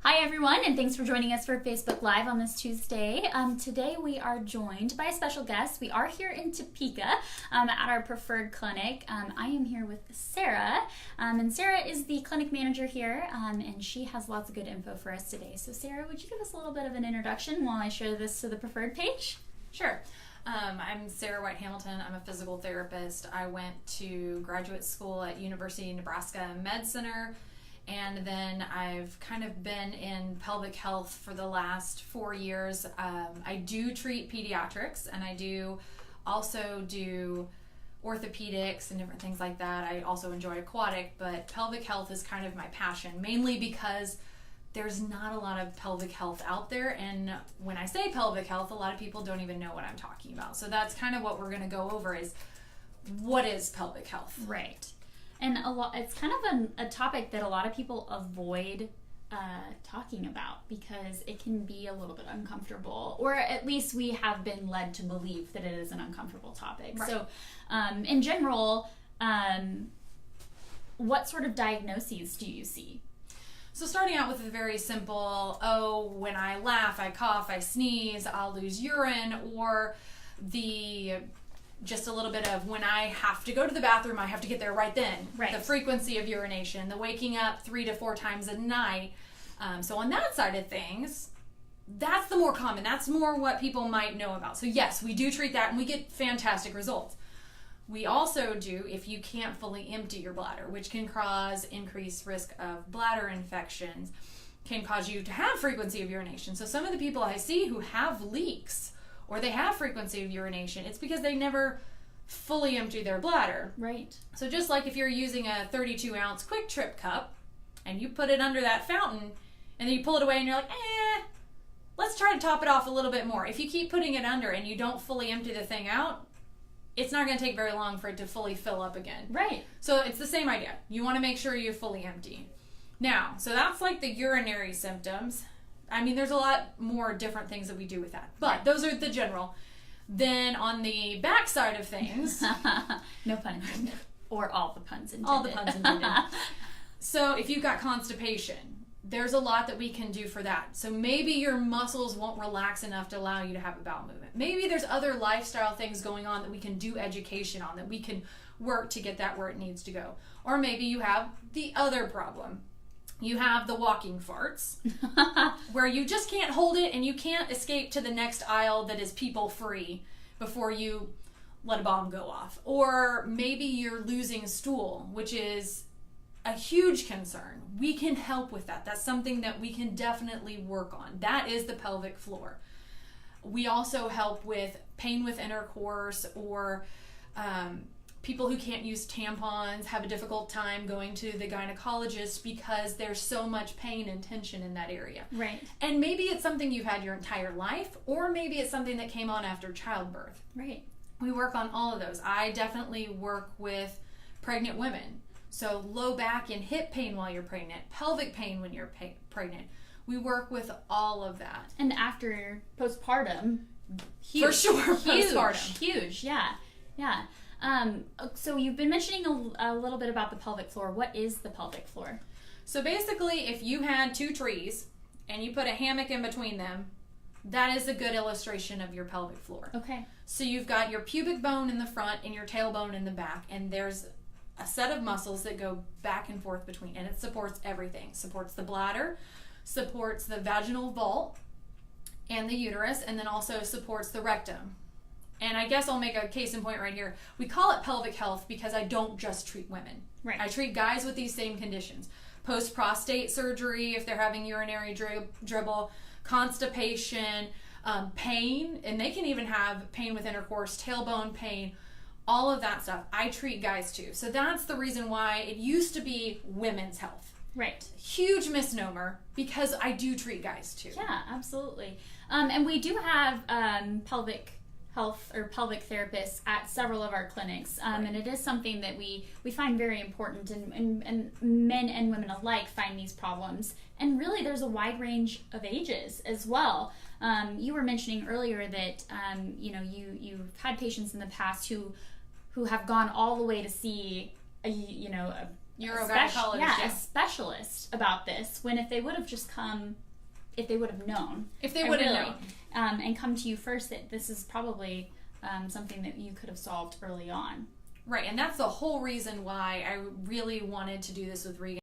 Hi everyone, and thanks for joining us for Facebook Live on this Tuesday. Today we are joined by a special guest. We are here in Topeka at our preferred clinic. I am here with Sarah, and Sarah is the clinic manager here, and she has lots of good info for us today. So Sarah, would you give us a little bit of an introduction while I share this to the preferred page? Sure. I'm Sarah White Hamilton. I'm a physical therapist. I went to graduate school at University of Nebraska Med Center. And then I've kind of been in pelvic health for the last 4 years. I do treat pediatrics, and I do also do orthopedics and different things like that. I also enjoy aquatic, but pelvic health is kind of my passion, mainly because there's not a lot of pelvic health out there. And when I say pelvic health, a lot of people don't even know what I'm talking about. So that's kind of what we're going to go over is, what is pelvic health? Right. And it's kind of a topic that a lot of people avoid talking about because it can be a little bit uncomfortable, or at least we have been led to believe that it is an uncomfortable topic. Right. So in general, what sort of diagnoses do you see? So starting out with a very simple, when I laugh, I cough, I sneeze, I'll lose urine, or just a little bit of when I have to go to the bathroom, I have to get there right then. Right. The frequency of urination, the waking up 3 to 4 times a night. So on that side of things, that's the more common. That's more what people might know about. So yes, we do treat that and we get fantastic results. We also do, if you can't fully empty your bladder, which can cause increased risk of bladder infections, can cause you to have frequency of urination. So some of the people I see who have leaks or they have frequency of urination, it's because they never fully empty their bladder. Right. So just like if you're using a 32-ounce Quick Trip cup and you put it under that fountain and then you pull it away and you're like, let's try to top it off a little bit more. If you keep putting it under and you don't fully empty the thing out, it's not going to take very long for it to fully fill up again. Right. So it's the same idea. You want to make sure you fully empty. Now, so that's like the urinary symptoms. I mean, there's a lot more different things that we do with that, but those are the general. Then on the back side of things, no pun intended, or all the puns intended. All the puns intended. So if you've got constipation, there's a lot that we can do for that. So maybe your muscles won't relax enough to allow you to have a bowel movement. Maybe there's other lifestyle things going on that we can do education on, that we can work to get that where it needs to go. Or maybe you have the other problem. You have the walking farts, where you just can't hold it and you can't escape to the next aisle that is people free before you let a bomb go off. Or maybe you're losing stool, which is a huge concern. We can help with that. That's something that we can definitely work on. That is the pelvic floor. We also help with pain with intercourse, or people who can't use tampons have a difficult time going to the gynecologist because there's so much pain and tension in that area. Right. And maybe it's something you've had your entire life, or maybe it's something that came on after childbirth. Right. We work on all of those. I definitely work with pregnant women. So low back and hip pain while you're pregnant, pelvic pain when you're pregnant. We work with all of that. And after postpartum, huge. For sure, postpartum. Huge, yeah. Yeah. So you've been mentioning a little bit about the pelvic floor. What is the pelvic floor? So basically, if you had 2 trees and you put a hammock in between them, that is a good illustration of your pelvic floor. Okay. So you've got your pubic bone in the front and your tailbone in the back, and there's a set of muscles that go back and forth between, and it supports everything. Supports the bladder, supports the vaginal vault and the uterus, and then also supports the rectum. And I guess I'll make a case in point right here. We call it pelvic health because I don't just treat women. Right. I treat guys with these same conditions. Post-prostate surgery, if they're having urinary dribble, constipation, pain, and they can even have pain with intercourse, tailbone pain, all of that stuff. I treat guys too. So that's the reason why it used to be women's health. Right. Huge misnomer, because I do treat guys too. Yeah, absolutely. And we do have pelvic health or pelvic therapists at several of our clinics, and it is something that we find very important, and men and women alike find these problems, and really there's a wide range of ages as well. You were mentioning earlier that you've had patients in the past who have gone all the way to see a urogynecologist, a specialist about this, when if they would have just come, if they would have known. If they would have known. And come to you first, that this is probably something that you could have solved early on. Right, and that's the whole reason why I really wanted to do this with Regan.